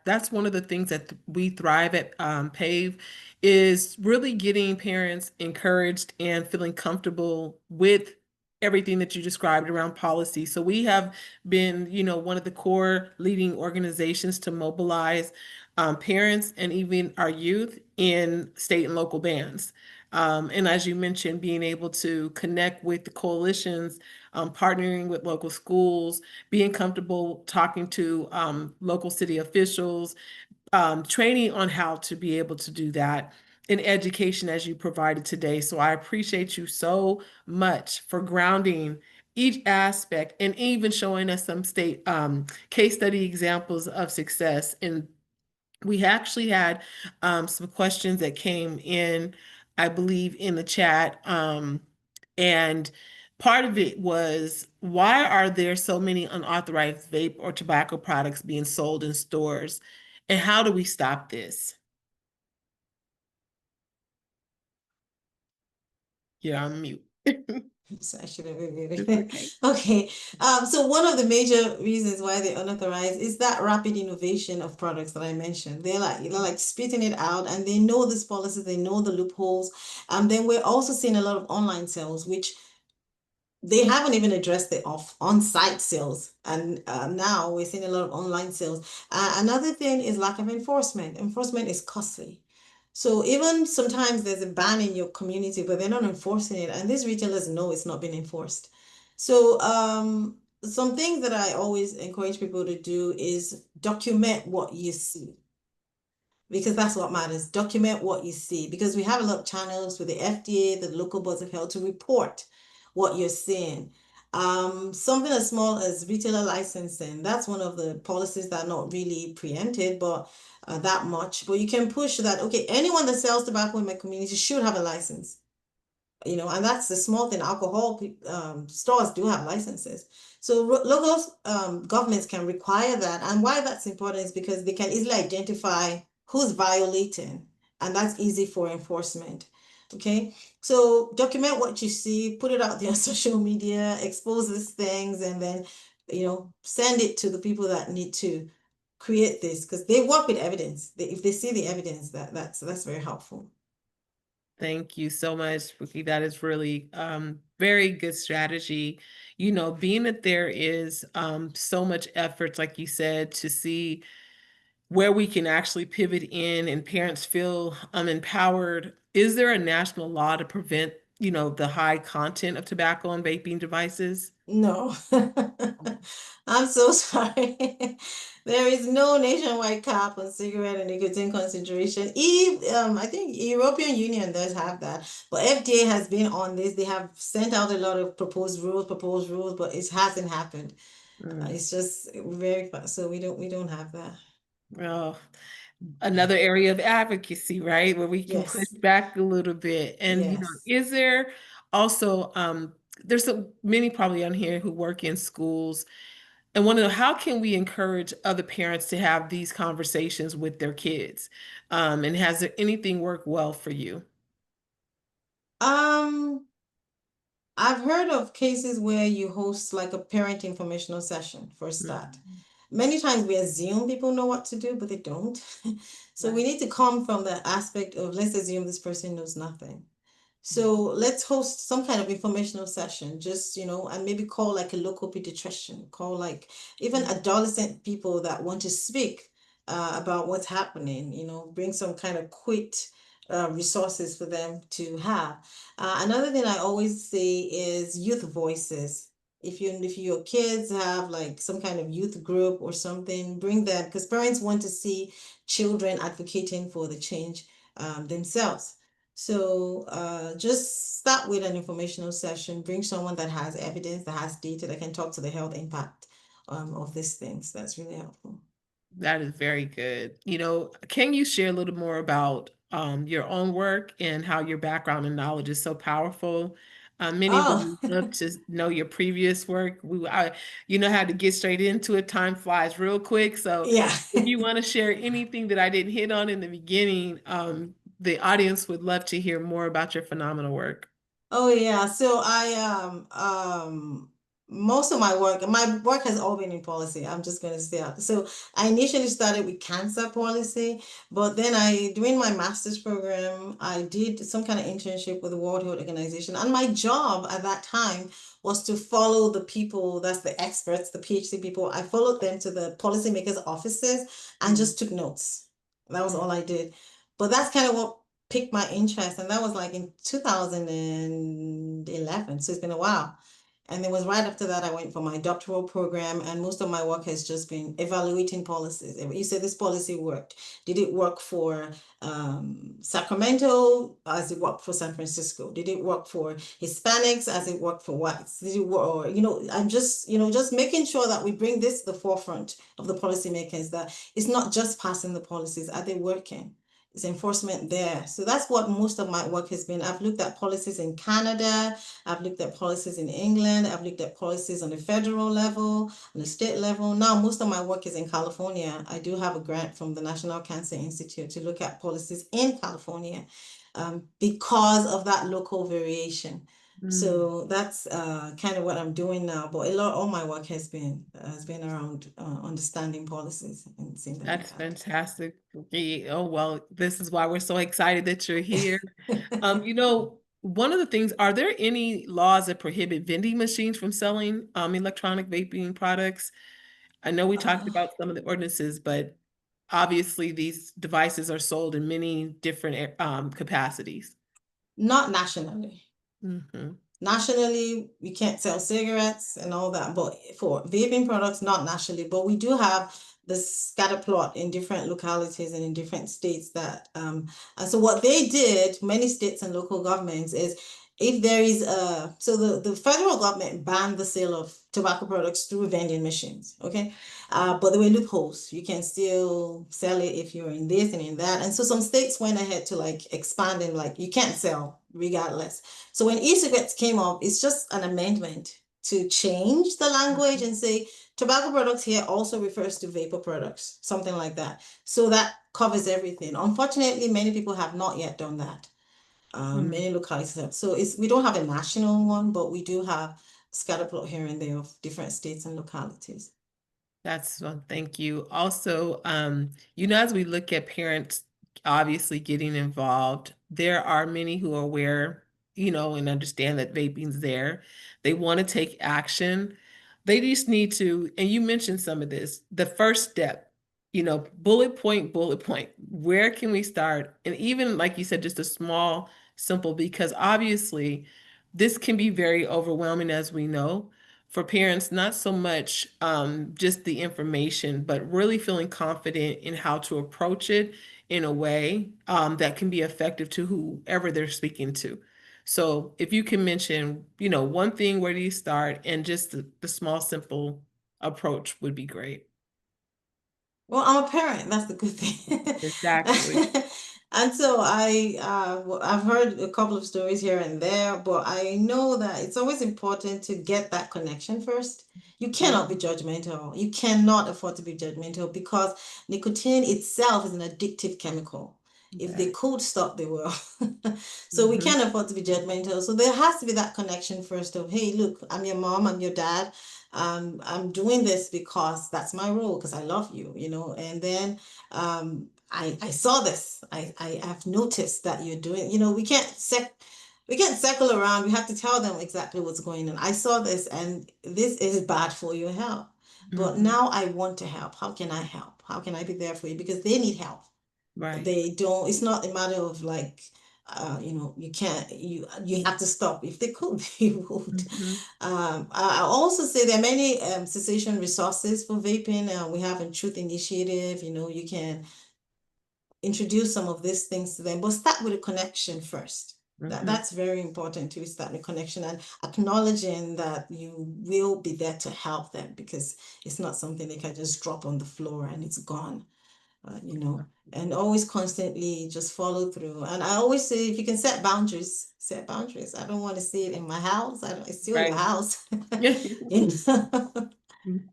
that's one of the things that we thrive at PAVE is really getting parents encouraged and feeling comfortable with everything that you described around policy. So we have been, one of the core leading organizations to mobilize parents and even our youth in state and local bands. And as you mentioned, being able to connect with the coalitions, partnering with local schools, being comfortable talking to local city officials, training on how to be able to do that in education as you provided today. So I appreciate you so much for grounding each aspect and even showing us some state case study examples of success. And we actually had some questions that came in, I believe, in the chat. And part of it was, why are there so many unauthorized vape or tobacco products being sold in stores? And how do we stop this? You're on mute. So I should have reviewed It's it. okay. Okay. So one of the major reasons why they're unauthorized is that rapid innovation of products that I mentioned. They're like spitting it out and they know this policy, they know the loopholes. Then we're also seeing a lot of online sales, which they haven't even addressed the on-site sales. And now we're seeing a lot of online sales. Another thing is lack of enforcement. Enforcement is costly. So even sometimes there's a ban in your community, but they're not enforcing it, and these retailers know it's not being enforced. So some things that I always encourage people to do is document what you see because that's what matters. Document what you see because we have a lot of channels with the FDA, the local boards of health to report what you're seeing. Something as small as retailer licensing, that's one of the policies that are not really preempted, but that much, but you can push that. Okay, anyone that sells tobacco in my community should have a license. And that's the small thing. Alcohol stores do have licenses. So local governments can require that. And why that's important is because they can easily identify who's violating, and that's easy for enforcement. Okay, so document what you see, put it out there on social media, expose these things, and then send it to the people that need to create this, because they work with evidence. If they see the evidence, that's very helpful. Thank you so much, Wiki. That is really very good strategy. You know, being that there is so much effort, like you said, to see where we can actually pivot in and parents feel empowered. Is there a national law to prevent, the high content of tobacco and vaping devices? No, I'm so sorry. There is no nationwide cap on cigarette and nicotine concentration. I think European Union does have that, but FDA has been on this. They have sent out a lot of proposed rules, but it hasn't happened. Mm. It's just very fast, so we don't have that. Well, another area of advocacy, right? Where we can push Yes, back a little bit. And, yes. is there also, there's so many probably on here who work in schools and want to know how can we encourage other parents to have these conversations with their kids? And has there anything worked well for you? Um, I've heard of cases where you host like a parent informational session for a start. Mhm. Many times we assume people know what to do, but they don't. So we Right. need to come from the aspect of, let's assume this person knows nothing. So Mhm. let's host some kind of informational session, just, and maybe call like a local pediatrician, call like even adolescent people that want to speak about what's happening, bring some kind of quick resources for them to have. Another thing I always say is youth voices. If your kids have like some kind of youth group or something, bring them, because parents want to see children advocating for the change themselves. So just start with an informational session. Bring someone that has evidence, that has data, that can talk to the health impact of these things. That's really helpful. That is very good. Can you share a little more about your own work and how your background and knowledge is so powerful? Many would Oh, love to know your previous work. Had to get straight into it. Time flies real quick. So yeah. if you want to share anything that I didn't hit on in the beginning, the audience would love to hear more about your phenomenal work. Oh yeah, so I most of my work has all been in policy. I'm just going to say that. So I initially started with cancer policy, but then during my master's program, I did some kind of internship with the World Health Organization, and my job at that time was to follow the people, that's the experts, the PhD people. I followed them to the policymakers' offices and Mm, just took notes. That was mm, all I did. But that's kind of what piqued my interest, and that was like in 2011, so it's been a while. And it was right after that I went for my doctoral program, and most of my work has just been evaluating policies. You said this policy worked. Did it work for Sacramento as it worked for San Francisco? Did it work for Hispanics as it worked for whites? Did it work, or I'm just making sure that we bring this to the forefront of the policymakers, that it's not just passing the policies, are they working? Is enforcement there? So that's what most of my work has been. I've looked at policies in Canada, I've looked at policies in England, I've looked at policies on the federal level, on the state level. Now, most of my work is in California. I do have a grant from the National Cancer Institute to look at policies in California because of that local variation. mm. So that's kind of what I'm doing now. But all my work has been around understanding policies and seeing the That's impact. fantastic. Okay. Oh, well, this is why we're so excited that you're here. One of the things, are there any laws that prohibit vending machines from selling electronic vaping products? I know we talked Uh, about some of the ordinances, but obviously these devices are sold in many different capacities. Not nationally. Hmm. Nationally, we can't sell cigarettes and all that, but for vaping products, not nationally. But we do have the scatter plot in different localities and in different states and so what they did, many states and local governments, is if there is so the federal government banned the sale of tobacco products through vending machines, okay? But there were loopholes. You can still sell it if you're in this and in that. And so some states went ahead to like expand and like you can't sell regardless. So when e-cigarettes came up, it's just an amendment to change the language Mhm. and say tobacco products here also refers to vapor products, something like that. So that covers everything. Unfortunately, many people have not yet done that. Mm. Many localities have. So it's we don't have a national one, but we do have scatterplot here and there of different states and localities. That's one. Thank you. Also, as we look at parents obviously getting involved, there are many who are aware, and understand that vaping's there. They want to take action. They just need to, and you mentioned some of this, the first step, bullet point. Where can we start? And even like you said, just a small, simple, because obviously this can be very overwhelming, as we know for parents, not so much just the information, but really feeling confident in how to approach it in a way that can be effective to whoever they're speaking to. So if you can mention, one thing, where do you start? And just the small, simple approach would be great. Well, I'm a parent. That's the good thing. Exactly. And so I've heard a couple of stories here and there, but I know that it's always important to get that connection first. You cannot be Mhm. judgmental. You cannot afford to be judgmental because nicotine itself is an addictive chemical. If they Exactly. could stop, they will. So we Hmm. can't afford to be judgmental. So there has to be that connection first of, hey, look, I'm your mom, I'm your dad. I'm doing this because that's my role, because I love you, and then I saw this. I have noticed that you're doing, we can't circle around. We have to tell them exactly what's going on. I saw this and this is bad for your health. But Hmm. now I want to help. How can I help? How can I be there for you? Because they need help. Right. They don't, it's not a matter of like, you can't, you have to stop. If they could, they would. Hmm. I also say there are many cessation resources for vaping. We have a Truth Initiative. You can introduce some of these things to them, but start with a connection first. Hmm. That's very important to start a connection and acknowledging that you will be there to help them, because it's not something they can just drop on the floor and it's gone. And always constantly just follow through. And I always say, if you can set boundaries, set boundaries. I don't want to see it in my house. I don't, it's still your Right. house. You know?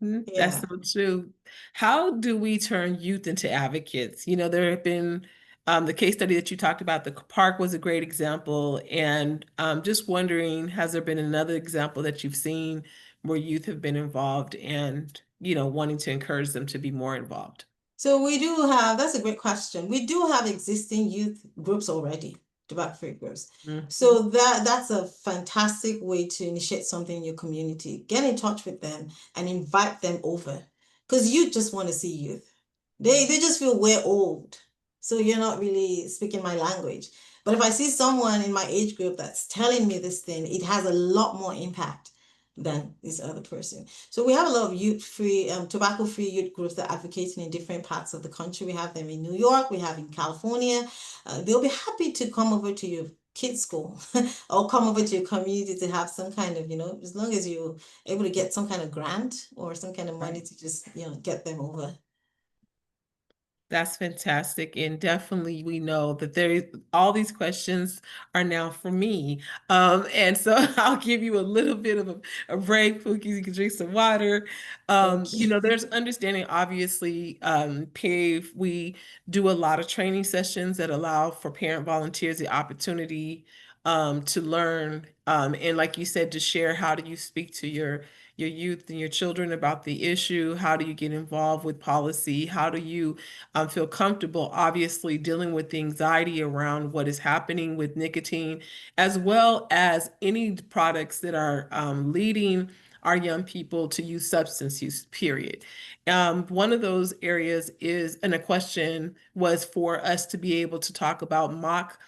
That's Yeah. so true. How do we turn youth into advocates? There have been the case study that you talked about, the park was a great example. And just wondering, has there been another example that you've seen where youth have been involved and, wanting to encourage them to be more involved? So we do have, that's a great question. We do have existing youth groups already, tobacco-free groups. Hmm. So that's a fantastic way to initiate something in your community. Get in touch with them and invite them over. Because you just want to see youth. They just feel we're old. So you're not really speaking my language. But if I see someone in my age group that's telling me this thing, it has a lot more impact than this other person. So we have a lot of youth-free, tobacco-free youth groups that are advocating in different parts of the country. We have them in New York, we have in California. They'll be happy to come over to your kids' school or come over to your community to have some kind of, as long as you're able to get some kind of grant or some kind of money Right. to just, get them over. That's fantastic. And definitely we know that all these questions are now for me. And so I'll give you a little bit of a break, Pookie. You can drink some water. Thank you. There's understanding, obviously, PAVE, we do a lot of training sessions that allow for parent volunteers the opportunity to learn. And like you said, to share, how do you speak to your youth and your children about the issue? How do you get involved with policy? How do you feel comfortable, obviously, dealing with the anxiety around what is happening with nicotine, as well as any products that are leading our young people to use substance use, period. One of those areas is, and a question was for us to be able to talk about mock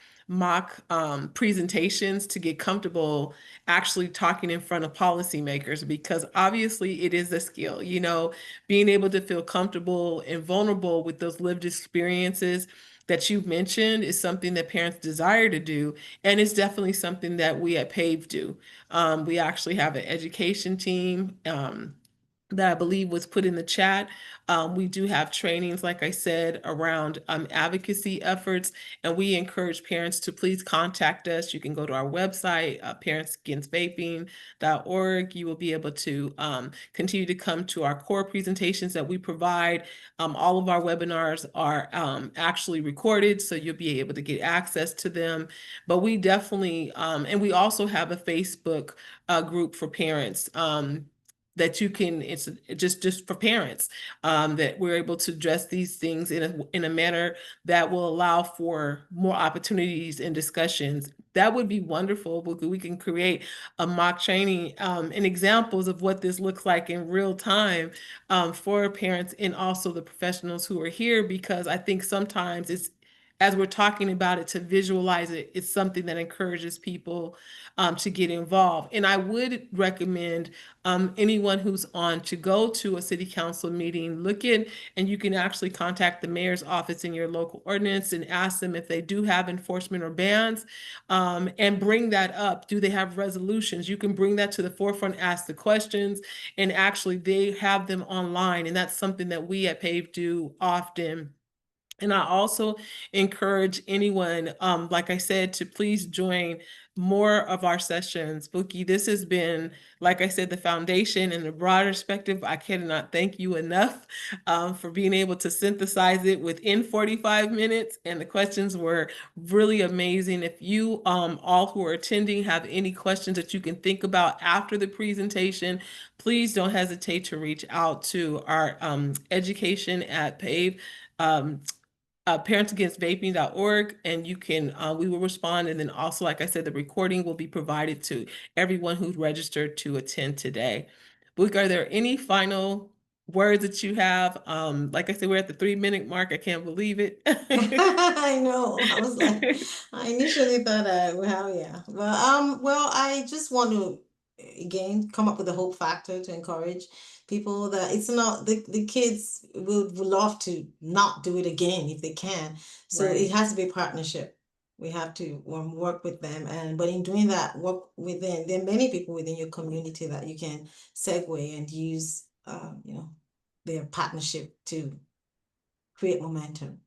presentations to get comfortable actually talking in front of policymakers, because obviously it is a skill, being able to feel comfortable and vulnerable with those lived experiences that you mentioned is something that parents desire to do, and it's definitely something that we at PAVE do. We actually have an education team. That I believe was put in the chat. We do have trainings, like I said, around advocacy efforts, and we encourage parents to please contact us. You can go to our website, parentsagainst.vaping.org. You will be able to continue to come to our core presentations that we provide. All of our webinars are actually recorded, so you'll be able to get access to them. But we definitely, and we also have a Facebook group for parents. That you can, it's just for parents, that we're able to address these things in a manner that will allow for more opportunities and discussions. That would be wonderful. We can create a mock training and examples of what this looks like in real time, for parents and also the professionals who are here, because I think sometimes it's, as we're talking about it, to visualize it, it's something that encourages people to get involved. And I would recommend anyone who's on to go to a city council meeting, look in, and you can actually contact the mayor's office in your local ordinance and ask them if they do have enforcement or bans, and bring that up. Do they have resolutions? You can bring that to the forefront, ask the questions, and actually they have them online. And that's something that we at PAVE do often. And I also encourage anyone, like I said, to please join more of our sessions. Bookie, this has been, like I said, the foundation and the broader perspective. I cannot thank you enough for being able to synthesize it within 45 minutes. And the questions were really amazing. If you all who are attending have any questions that you can think about after the presentation, please don't hesitate to reach out to our education at PAVE. ParentsagainstVaping.org, and you can, we will respond. And then also, like I said, the recording will be provided to everyone who's registered to attend today. Luke, are there any final words that you have? Like I said, we're at the 3-minute mark. I can't believe it. I know. I was like, I initially thought, well, yeah. Well, I just want to again come up with a hope factor to encourage people that it's not the kids would love to not do it again if they can. So it Right. has to be a partnership. We have to work with them, and but in doing that, work within there are many people within your community that you can segue and use, their partnership to create momentum.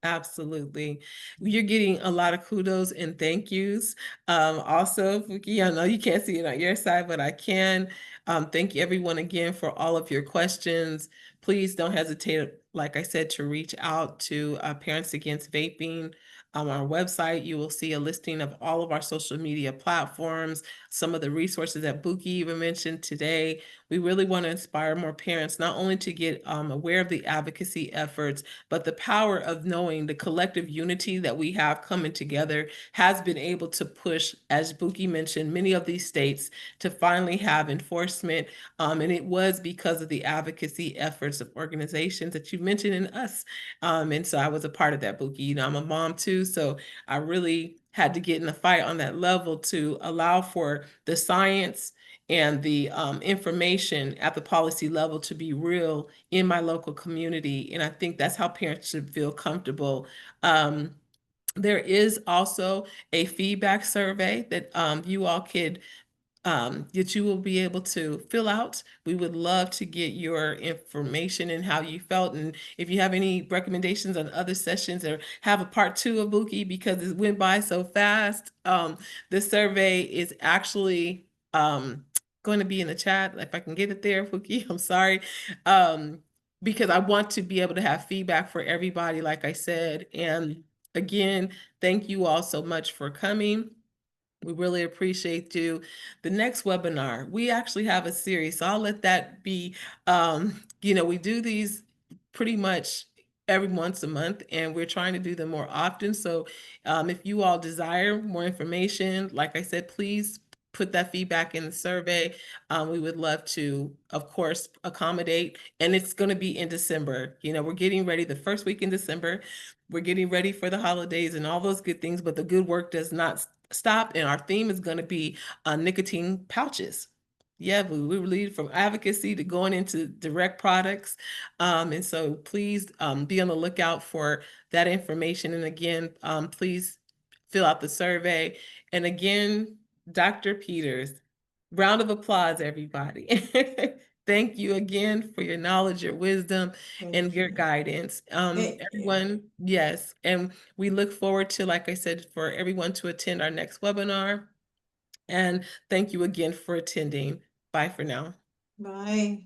Absolutely. You're getting a lot of kudos and thank yous. Also, Fuki, I know you can't see it on your side, but I can. Thank you everyone again for all of your questions. Please don't hesitate, like I said, to reach out to Parents Against Vaping. On our website, you will see a listing of all of our social media platforms, some of the resources that Buki even mentioned today. We really want to inspire more parents, not only to get aware of the advocacy efforts, but the power of knowing the collective unity that we have coming together has been able to push, as Buki mentioned, many of these states to finally have enforcement. And it was because of the advocacy efforts of organizations that you mentioned in us. And so I was a part of that, Buki. You know, I'm a mom too, so I really had to get in the fight on that level to allow for the science and the information at the policy level to be real in my local community. And I think that's how parents should feel comfortable. There is also a feedback survey that you all could that you will be able to fill out. We would love to get your information and how you felt. And if you have any recommendations on other sessions or have a part two of Buki because it went by so fast, the survey is actually going to be in the chat. If I can get it there, Buki, I'm sorry. Because I want to be able to have feedback for everybody, like I said. And again, thank you all so much for coming. We really appreciate you. The next webinar, we actually have a series, so I'll let that be. We do these pretty much every once a month, and we're trying to do them more often. So if you all desire more information, like I said, please put that feedback in the survey. We would love to, of course, accommodate, and it's going to be in December. We're getting ready the first week in December. We're getting ready for the holidays and all those good things, but the good work does not stop. And our theme is going to be nicotine pouches. Yeah, we lead from advocacy to going into direct products. And so please be on the lookout for that information. And again, please fill out the survey. And again, Dr. Peters, round of applause, everybody. Thank you again for your knowledge, your wisdom, and Thank your you. guidance. Thank you. Everyone, yes. And we look forward to, like I said, for everyone to attend our next webinar. And thank you again for attending. Bye for now. Bye.